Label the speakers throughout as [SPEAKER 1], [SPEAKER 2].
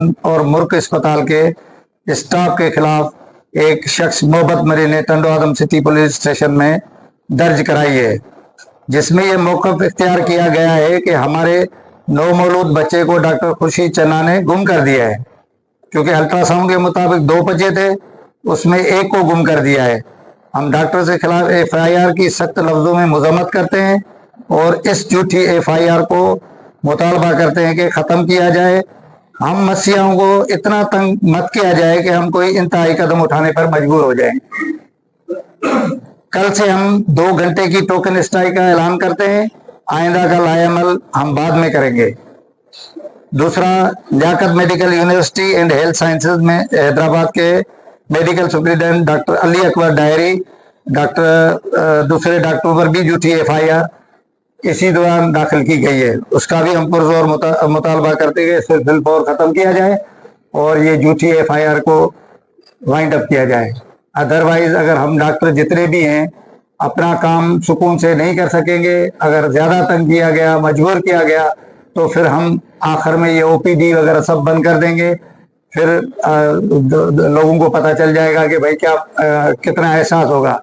[SPEAKER 1] और मुर्क अस्पताल के स्टाफ के खिलाफ एक शख्स मोहब्बत मरी ने टंडो आदम सिटी पुलिस स्टेशन में दर्ज कराई है, जिसमें यह मौक़िफ़ इख्तियार किया गया है कि हमारे नौमौलूद बच्चे को डॉक्टर खुर्शीद चन्ना ने गुम कर दिया है। क्योंकि अल्ट्रासाउंड के मुताबिक 2 बच्चे थे, उसमें एक को गुम कर दिया है। हम डॉक्टर के खिलाफ FIR की सख्त लफ्ज़ों में मज़म्मत करते हैं और इस झूठी FIR को मुतालबा करते हैं कि ख़त्म किया जाए। हम मसीहाओं को इतना तंग मत किया जाए कि हम कोई इंतहाई कदम उठाने पर मजबूर हो जाएं। कल से हम 2 घंटे की टोकन स्ट्राइक का ऐलान करते हैं। आइंदा का लाएअमल हम बाद में करेंगे। दूसरा, Liaquat medical university and health sciences में हैदराबाद के medical superintendent doctor Ali Akbar डायरी दूसरे डॉक्टरों पर भी झूठी FIR इसी दौरान दाखिल की गई है। उसका भी हम पुरजोर मुतालबा करते हैं इसे बिलफौर ख़त्म किया जाए और ये झूठी FIR को वाइंड अप किया जाए। अदरवाइज अगर हम डॉक्टर जितने भी हैं अपना काम सुकून से नहीं कर सकेंगे, अगर ज़्यादा तंग किया गया, मजबूर किया गया, तो फिर हम आखिर में ये OPD वगैरह सब बंद कर देंगे। फिर लोगों को पता चल जाएगा कि भाई क्या कितना एहसास होगा।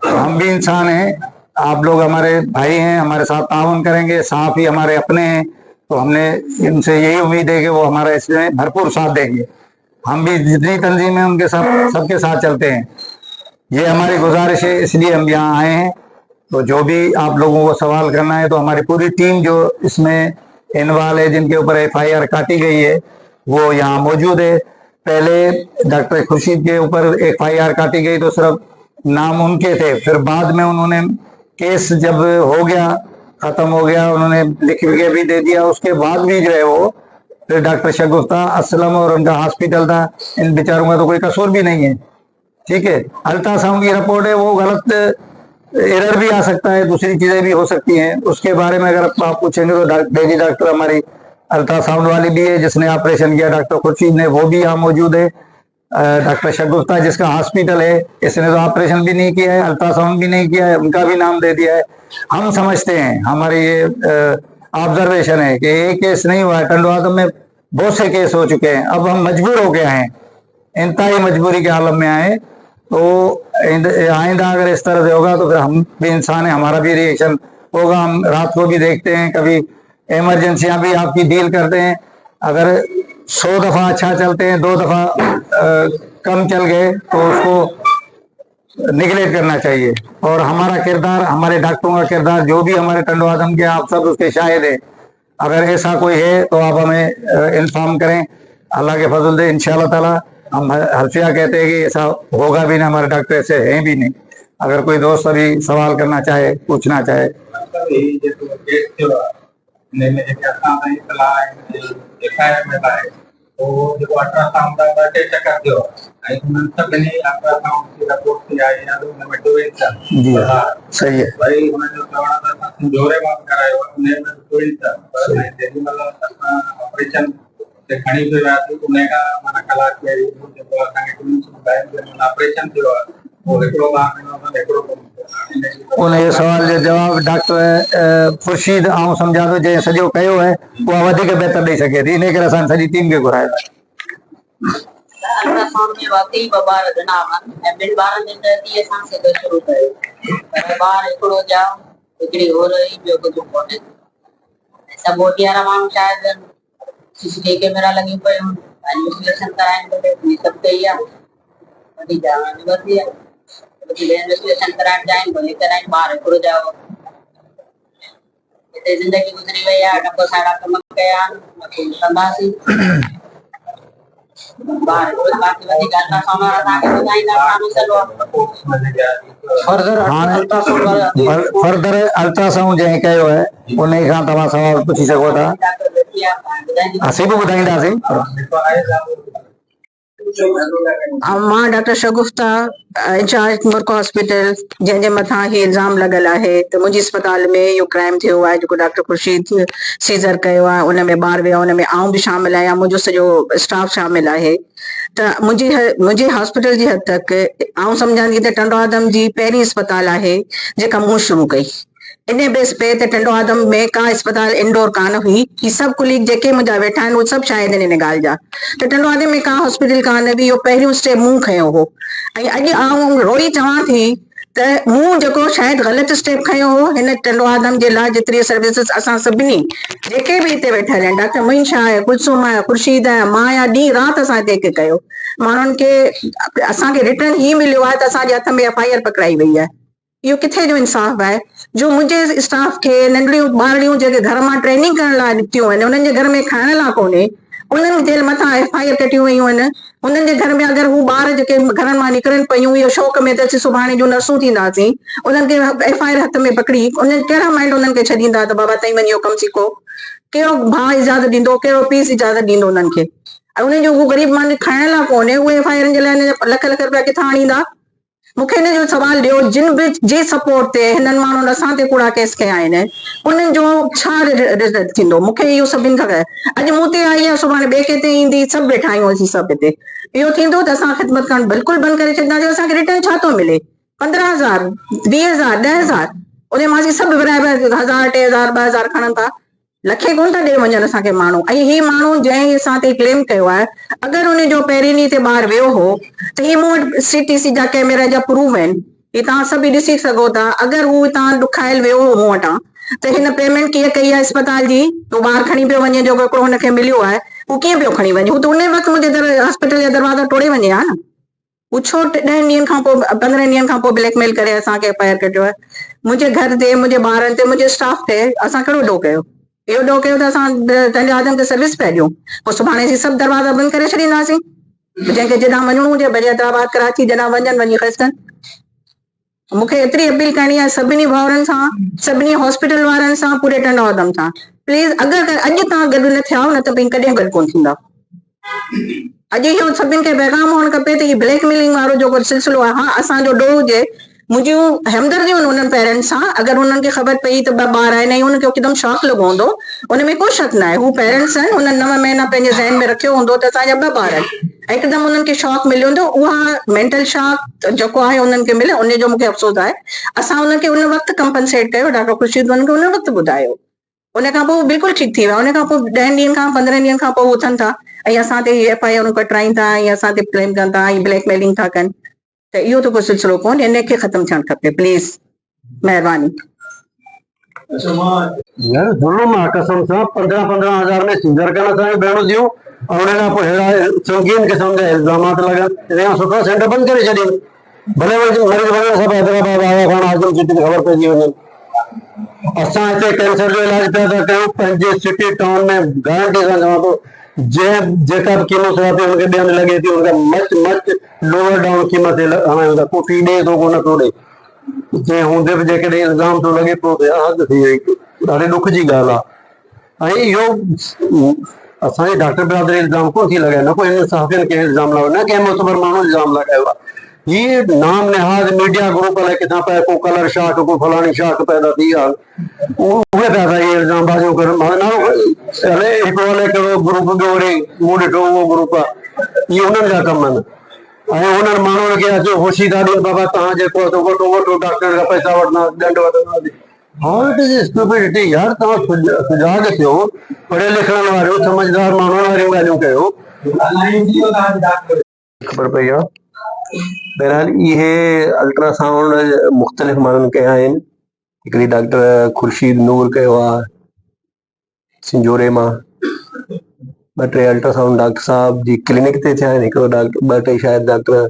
[SPEAKER 1] हम भी इंसान हैं, आप लोग हमारे भाई हैं, हमारे साथ ताउन करेंगे, साथ ही हमारे अपने हैं, तो हमने इनसे यही उम्मीद है कि वो हमारा इसमें भरपूर साथ देंगे। हम भी जितनी तंजीम है उनके साथ सबके साथ चलते हैं। ये हमारी गुजारिश है, इसलिए हम यहाँ आए हैं। तो जो भी आप लोगों को सवाल करना है तो हमारी पूरी टीम जो इसमें इन्वॉल्व है, जिनके ऊपर FIR काटी गई है, वो यहाँ मौजूद है। पहले डॉक्टर खुर्शीद के ऊपर FIR काटी गई तो सिर्फ नाम उनके थे, फिर बाद में उन्होंने केस जब हो गया, ख़त्म हो गया, उन्होंने लिख के भी दे दिया। उसके बाद भी जो है वो फिर डॉक्टर शगुफ्ता असलम और उनका हॉस्पिटल था, इन बेचारों का तो कोई कसूर भी नहीं है। ठीक है, अल्ट्रासाउंड की रिपोर्ट है, वो गलत एरर भी आ सकता है, दूसरी चीज़ें भी हो सकती हैं। उसके बारे में अगर आप पूछेंगे तो डेजी डॉक्टर हमारी अल्ट्रासाउंड वाली भी है जिसने ऑपरेशन किया, डॉक्टर खुर्शीद ने, वो भी यहाँ मौजूद है। डॉक्टर शगुफ्ता जिसका हॉस्पिटल है, इसने तो ऑपरेशन भी नहीं किया है, अल्ट्रासाउंड भी नहीं किया है, उनका भी नाम दे दिया है। हम समझते हैं, हमारे ये ऑब्जर्वेशन है कि एक केस नहीं हुआ है, टंडो आदम में बहुत से केस हो चुके हैं। अब हम मजबूर हो गए हैं, इंतहाई मजबूरी के आलम में आए। तो आइंदा अगर इस तरह से होगा तो फिर हम भी इंसान है, हमारा भी रिएक्शन होगा। हम रात को भी देखते हैं, कभी इमरजेंसियां भी आपकी डील करते हैं। अगर 100 दफ़ा अच्छा चलते हैं, 2 दफ़ा कम चल गए तो उसको निगलेक्ट करना चाहिए। और हमारा किरदार, हमारे डॉक्टरों का किरदार, जो भी हमारे टंडो आदम के, आप सब उसके शाहिद हैं। अगर ऐसा कोई है तो आप हमें इन्फॉर्म करें, अल्लाह के फजल से इंशाअल्लाह ताला। हम हल्फिया कहते हैं कि ऐसा होगा भी नहीं, हमारे डॉक्टर ऐसे हैं भी नहीं। अगर कोई दोस्त अभी सवाल करना चाहे, पूछना चाहे। जी सही है। उन ये सवाल जो जवाब डॉक्टर खुर्शीद आऊं समझा तो जैसे सॼो कयो है वो वधीक बेहतर ॾेई सघे थी, इन करे असां सॼी टीम खे घुरायो आहे।
[SPEAKER 2] अल्ट्रासाउंड में वाकई ॿार ॾिना हुअनि ऐं ॿिनि ॿारनि जे ॾींहं सां से शुरू कयो, पर ॿार हिकिड़ो ॼाओ, हिकिड़ी हो रही, ॿियो कुझु कोन्हे। सभु OT वारा माण्हू शायदि CCTV कैमरा लॻी पियूं, इन्वेस्टिगेशन कराइनि भले, सभु कई आहे, वॾी जान वधी आहे, इन्वेस्टिगेशन कराइण चाहिनि भले कराइनि, ॿार हिकिड़ो ॼाओ। हिते ज़िंदगी गुज़री वई आहे, न को साड़ा कम कया आहिनि, न को कंदासीं।
[SPEAKER 1] फर्दर अल्ट्रासाउंड जंहिं कयो है उन खां तव्हां सवाल पुछी सघो था, असीं बि ॿुधाईंदासीं।
[SPEAKER 2] मां डॉक्टर शगुफ्ता इंचार्ज मुर्क हॉस्पिटल, जंहिंजे मथां ही इल्ज़ाम लॻल आहे त मुंहिंजे अस्पताल में इहो क्राइम थियो आहे जेको डॉक्टर खुर्शीद सीज़र कयो आहे। उन में ॿार विया, उन में आऊं बि शामिल आहियां, मुंहिंजो सॼो स्टाफ शामिल आहे। त मुंहिंजे हॉस्पिटल जी हद तक आऊं सम्झां थी त टंडो आदम जी पहिरीं अस्पताल आहे जेका मूं शुरू कई।
[SPEAKER 3] इन बेस पे त टंडो आदम में का अस्पताल इंडोर कान हुई। ही सभु कुलीग जेके मुंहिंजा वेठा आहिनि उहे सभु शायदि आहिनि इन ॻाल्हि जा। त टंडो आदम में का हॉस्पिटल कान हुई, इहो पहिरियों स्टेप मूं खयो हो। ऐं अॼु आऊं रोई चवां थी त मूं जेको शायदि ग़लति स्टेप खयो हो हिन टंडो आदम जे लाइ, जेतिरी सर्विसिस असां सभिनी जेके बि हिते वेठल आहिनि, डॉक्टर मोइंशा आहे, कुलसुम आहे, खुर्शीद आहे, मां आहे, ॾींहुं राति असां हिते हिकु कयो। माण्हुनि खे असांखे रिटर्न ही मिलियो आहे त असांजे हथ में FIR पकड़ाई वई आहे। इहो किथे जो इंसाफ़ आहे जो मुंहिंजे स्टाफ खे नंढड़ियूं ॿारड़ियूं जेके घर मां ट्रेनिंग करण लाइ निकितियूं आहिनि, उन्हनि जे घर में खाइण लाइ कोन्हे, उन्हनि जे मथां FIR कटियूं वयूं आहिनि। उन्हनि जे घर में अगरि हू ॿार जेके घरनि मां निकिरनि पियूं इहो शौक़ में त असीं सुभाणे जूं नर्सूं थींदासीं, उन्हनि खे FIR हथ में पकड़ी उन्हनि कहिड़ा माइंड उन्हनि खे छॾींदा त बाबा तई वञी कमु सिखो? कहिड़ो भाउ इजाज़त ॾींदो, कहिड़ो पीउ इजाज़त ॾींदो उन्हनि खे? ऐं उन्हनि जो हू ग़रीब माण्हू खाइण लाइ कोन्हे, उहे FIR जे लाइ लख लख रुपया किथां आणींदा? मूंखे हिन जो सवाल ॾियो, जिन बि जे सपोर्ट ते हिननि माण्हुनि असां ते कूड़ा केस कया आहिनि, उन्हनि जो छा रिज़ल्ट थींदो? मूंखे इहो सभिनि खां अॼु मूं ते आई आहे, सुभाणे ॿिए कंहिं ते ईंदी, सभु वेठा आहियूं असीं सभु हिते। इहो थींदो त असां ख़िदमत करणु बिल्कुलु बंदि करे छॾींदासीं। असांखे रिटर्न छा थो मिले? 15,000, 20,000, 10,000, उन मां असीं सभु विराए 1,000, 2,000, 2,000 खणनि था। लखे कोन था ॾे वञनि असांखे माण्हू। ऐं ही माण्हू जंहिं असां ते क्लेम कयो आहे, अगरि उन जो पहिरीं ॾींहं ते ॿार वियो हो त ही मूं वटि CTC जा कैमरा जा प्रूफ आहिनि, ही तव्हां सभु ॾिसी सघो था। अगरि हू हितां ॾुखायल वियो हो मूं वटां त हिन पेमेंट कीअं कई आहे अस्पताल जी? तो ॿार खणी पियो वञे जेको हिकिड़ो हुनखे मिलियो आहे, हू कीअं पियो खणी वञे? हू त उन वक़्तु मुंहिंजे हॉस्पिटल जा दरवाज़ा टोड़े वञे हा न। हू छो 10 ॾींहंनि खां पोइ 15 ॾींहंनि खां पोइ ब्लैकमेल करे असांखे FIR कटियो आहे? मुंहिंजे घर ते, मुंहिंजे ॿारनि ते, मुंहिंजे स्टाफ ते असां कहिड़ो ॾोह कयो? इहो ॾोह कयो त असां पंहिंजे आदम खे सर्विस पिया ॾियूं, पोइ सुभाणे असीं सभु दरवाज़ा बंदि करे छॾींदासीं। जंहिंखे जॾां वञिणो हुजे भले हैदराबाद, कराची जॾां वञनि, वञी खसनि। मूंखे एतिरी अपील करणी आहे सभिनी भाउरनि सां, सभिनी हॉस्पिटल वारनि सां, पूरे टंडो आदम सां, प्लीज़ अगरि अॼु तव्हां गॾु न थिया न त कॾहिं गॾु कोन थींदा। अॼु इहो सभिनि खे पैगाम हुअणु खपे त ही ब्लैकमेलिंग वारो जेको सिलसिलो आहे, हा असांजो ॾोह हुजे, मुंहिंजियूं हमदर्दियूं आहिनि उन्हनि पेरेंट्स सां। अगरि उन्हनि खे ख़बर पई त ॿ ॿार आहिनि ऐं उनखे हिकदमि शॉक लॻो हूंदो, उन में को शक न आहे, हू पेरेंट्स आहिनि, उन्हनि 9 महीना पंहिंजे ज़हन में रखियो हूंदो त असांजा 2 ॿार आहिनि, हिकदमि उन्हनि खे शॉक मिलियो हूंदो। उहा मेंटल शॉक जेको आहे उन्हनि खे मिले, उन जो मूंखे अफ़सोस आहे। असां उन्हनि खे उन वक़्तु कंपनसेट कयो, डॉक्टर खुर्शीद उन्हनि खे उन वक़्तु ॿुधायो, उन खां पोइ बिल्कुलु ठीकु थी विया। उन खां पोइ 10 ॾींहंनि खां 15 ॾींहंनि खां पोइ उथनि था ऐं असां ते FIR कटराइनि था ऐं असां ते क्लेम कनि था ऐं ब्लैकमेलिंग था कनि। त इहो त कोई सिलसिलो कोन्हे, इन खे ख़तमु थियणु खपे प्लीज़, महिरबानी।
[SPEAKER 4] यार जुलुम आहे कसम सां। 15,000 में सिंगर कनि असांखे भेण थियूं ऐं उन खां पोइ अहिड़ा संगीन क़िस्म जा इल्ज़ामात लॻनि। इन खां सुठो सेंटर बंदि करे छॾीनि, भले मरीज़ वञनि सभु हैदराबाद, आया खान, आज़म सिटी ख़बर पइजी वञे। असां हिते कैंसर जो इलाज पिया था कयूं पंहिंजे सिटी टाउन में, गारंटी सां चवां थो। जेका बि कीमोथेरेपी हुनखे ॾियणु लॻे थी, हुनखे मच लोअर डाउन क़ीमत ते हणायूं था। को फी ॾे थो, को नथो ॾे। जंहिं हूंदे बि जेकॾहिं इल्ज़ाम थो लॻे पियो त हद थी वई, ॾाढे ॾुख जी ॻाल्हि आहे। ऐं इहो असांजी डॉक्टर बिरादरी इल्ज़ाम कोन थी लॻाए, न को हिन सहाफ़ियुनि खे इल्ज़ाम लॻायो, न कंहिं मुतबर माण्हू इल्ज़ाम लॻायो आहे। हीअ नाम निहाज़ मीडिया ग्रुप अलाए किथां पिया, को कलर शाख, को फलाणी शाख पैदा थी आहे, उहे पिया था इहे इल्ज़ाम बाज़ियूं कनि। अलाए हिकिड़ो अलाए कहिड़ो ग्रुप ॿियो वरी मूं ॾिठो उहो ग्रुप आहे, इहे उन्हनि जा कम आहिनि। ऐं उन्हनि माण्हुनि खे अचो ख़ुशी था ॾियो, बाबा तव्हां जेको आहे वठो वठो, डॉक्टर खां पैसा वठंदा, ॾंड वठंदासीं। हाउ इट इज़ स्टूपिडिटी यार। तव्हां सुजाग थियो, पढ़ियल लिखण वारियूं, समझदार माण्हुनि वारियूं ॻाल्हियूं कयो, ख़बर पई आहे। बहरहाल इहे अल्ट्रासाउंड मुख़्तलिफ़ माण्हुनि कया आहिनि। हिकिड़ी डॉक्टर खुर्शीद नूर कयो आहे सिंजोरे मां। 2-3 अल्ट्रासाउंड डॉक्टर साहब जी क्लिनिक ते थिया आहिनि। हिकिड़ो डॉक्टर 2-3 शायदि डॉक्टर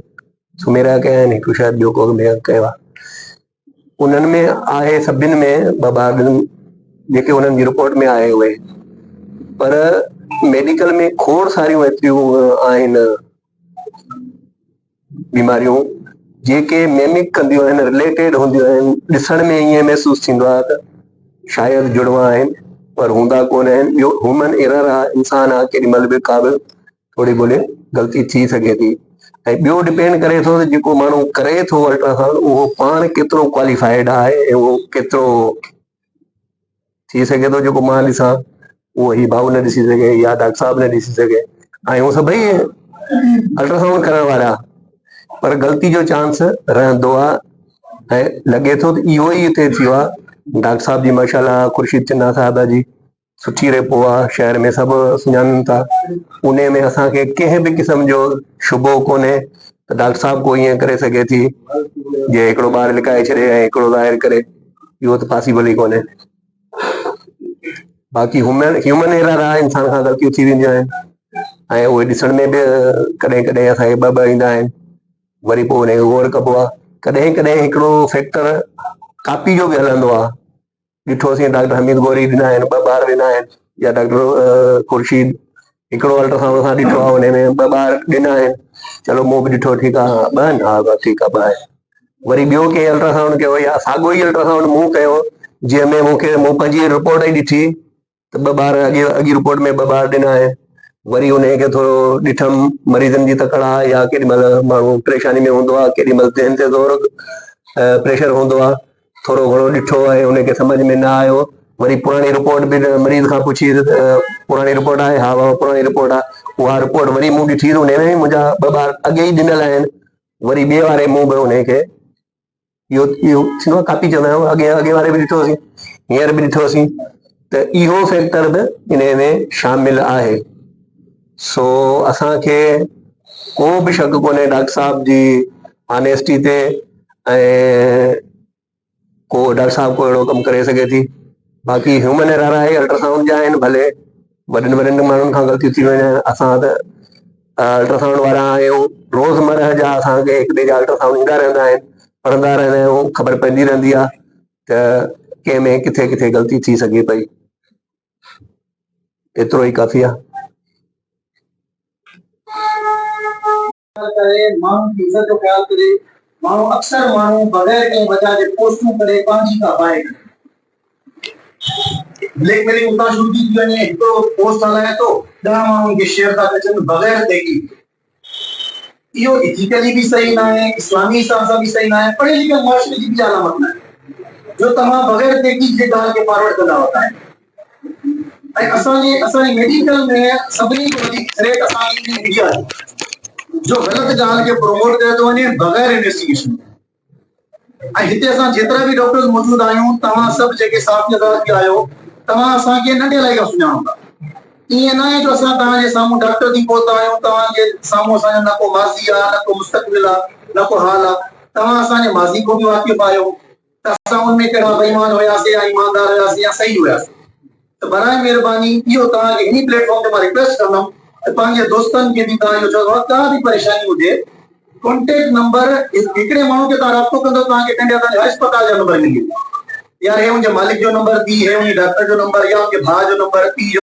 [SPEAKER 4] सुमेरा कया आहिनि, हिकु शायदि ॿियो को कयो आहे। उन्हनि में आहे सभिनि में 2 ॿार जेके उन्हनि जी रिपोर्ट में आहे उहे, पर मेडिकल में खोड़ सारियूं एतिरियूं आहिनि बीमारियूं जेके मेमिक कंदियूं आहिनि, रिलेटेड हूंदियूं आहिनि। ॾिसण में ईअं महसूसु थींदो आहे त शायदि जुड़वा आहिनि, पर हूंदा कोन आहिनि। ॿियो ह्यूमन एरर आहे, इंसान आहे, केॾीमहिल बि का बि थोरी बोली ग़लती थी सघे थी। ऐं ॿियो डिपेंड करे थो त जेको माण्हू करे थो अल्ट्रासाउंड, उहो पाण केतिरो क्वालिफाइड आहे ऐं उहो केतिरो थी सघे थो जेको मां ॾिसां उहो ही भाऊ न ॾिसी सघे या डॉक्टर साहब न ॾिसी सघे। ऐं उहो सभई अल्ट्रासाउंड करण वारा, पर ग़लती जो चांस रहंदो आहे। ऐं लॻे थो त इहो ई हिते थियो आहे
[SPEAKER 5] डॉक्टर साहब जी माशाल्लाह खुर्शीद चिन्ना साहिबा जी सुठी रेपो आहे, शहर में सभु सुञाणनि था। उन में असांखे कंहिं बि क़िस्म जो शुबो कोन्हे त डॉक्टर साहब को ईअं करे सघे थी जे हिकिड़ो ॿार लिकाए छॾे ऐं हिकिड़ो ज़ाहिर करे, इहो त पॉसिबल ई कोन्हे। बाक़ी ह्यूमन एरर आहे, इंसान खां ग़लतियूं थी वेंदियूं आहिनि ऐं उहे ॾिसण में बि कॾहिं कॾहिं असांखे ॿ ईंदा आहिनि, वरी पोइ उनखे गौर कबो आहे। कॾहिं कॾहिं हिकिड़ो फैक्टर कापी जो बि हलंदो आहे। ॾिठोसीं डॉक्टर हमीद गौरी ॾिना आहिनि, 2 ॿार ॾिना आहिनि, या डॉक्टर खुर्शीद हिकिड़ो अल्ट्रासाउंड असां ॾिठो आहे, हुन में 2 ॿार ॾिना आहिनि। चलो मूं बि ॾिठो, ठीकु आहे, 2 आहिनि, हा बसि ठीकु आहे, 2 आहिनि। वरी ॿियो कंहिं अल्ट्रासाउंड कयो या साॻियो ई अल्ट्रासाउंड मूं कयो, जंहिंमें मूं पंहिंजी रिपोर्ट ई ॾिठी त 2 ॿार अॻी रिपोर्ट में 2 ॿार ॾिना आहिनि। वरी उनखे थोरो ॾिठमि मरीज़नि जी तकड़ आहे या केॾी महिल माण्हू परेशानी में हूंदो आहे, केॾी महिल ज़हन ते ज़ोर प्रेशर हूंदो आहे, थोरो घणो ॾिठो ऐं उनखे सम्झ में न आयो। वरी पुराणी रिपोर्ट बि मरीज़ खां पुछी, पुराणी रिपोर्ट आहे, हा बाबा पुराणी रिपोर्ट आहे, उहा रिपोर्ट वरी मूं ॾिठी त हुन में मुंहिंजा 2 ॿार अॻे ई ॾिनल आहिनि। वरी ॿिए वारे मूं बि उनखे इहो थींदो आहे कापी चवंदा आहियूं, अॻे वारे बि ॾिठोसीं, हींअर बि ॾिठोसीं, त इहो फैक्टर बि इन में शामिल आहे। सो असांखे को बि शक कोन्हे डॉक्टर साहब जी ऑनेस्टी ते, ऐं को डॉक्टर साहब को अहिड़ो कमु करे सघे थी। बाक़ी ह्यूमन एरर आहे, अल्ट्रासाउंड जा आहिनि, भले वॾनि माण्हुनि खां ग़लतियूं थी वञनि। असां त अल्ट्रासाउंड वारा आहियूं, रोज़मर्रा जा असांखे हिकु ॿिए जा अल्ट्रासाउंड ईंदा रहंदा आहिनि, पढ़ंदा रहंदा आहियूं, ख़बर पवंदी रहंदी आहे त कंहिंमें किथे किथे ग़लती थी सघे पई। एतिरो ई काफ़ी आहे।
[SPEAKER 6] माण्हू की इज्जत जो ख्याल करे, माण्हू अक्सर माण्हू बगैर कंहिं वजह जे पोस्टूं करे पंहिंजी था पाए। ब्लैकमेलिंग उतां शुरू थी वञे, हिकिड़ो पोस्ट हलाए थो, 10 माण्हुनि खे शेयर था कनि बगैर तहक़ीक़। इहो इथिकली बि सही न आहे, इस्लामी हिसाब सां बि सही न आहे, पढ़े लिखे मुआशरे जी बि अलामत न आहे, जो तव्हां बगैर तहक़ीक़ जे ॻाल्हि खे फॉरवर्ड कंदा वता आहियो। ऐं असांजी मेडिकल में सभिनी खां वधीक थ्रेट असांजी मीडिया आहे, जो ग़लत ॻाल्हि खे प्रमोट करे थो वञे बगैर इन्वेस्टिगेशन। ऐं हिते असां जेतिरा बि डॉक्टर्स मौजूद आहियूं, तव्हां सभु जेके साफ़ आहियो, तव्हां असांखे नंढे लाइ खां सुञाणो था। ईअं न आहे जो असां तव्हांजे साम्हूं डॉक्टर थी पहुता आहियूं, तव्हांजे साम्हूं असांजो न को माज़ी आहे, न को मुस्तक़बिल आहे, न को हाल आहे। तव्हां असांजे माज़ी को बि वाक़िफ़ आहियो त असां उनमें कहिड़ा बेईमान हुयासीं या ईमानदार हुयासीं या सही हुयासीं। त बराए महिरबानी इहो तव्हांखे इन प्लेटफॉर्म ते मां रिक्वेस्ट कंदुमि त पंहिंजे दोस्तनि खे बि तव्हां इहो चओ, का बि परेशानी हुजे, कॉन्टेक्ट नंबर हिकिड़े माण्हू खे तव्हां राब्तो कंदो, तव्हांखे कंहिं तव्हांजे अस्पताल जो नंबर मिली, या हे उनजे मालिक जो नंबर थी, हे उन डॉक्टर जो नंबर, या उनजे भाउ जो नंबर, पीउ जो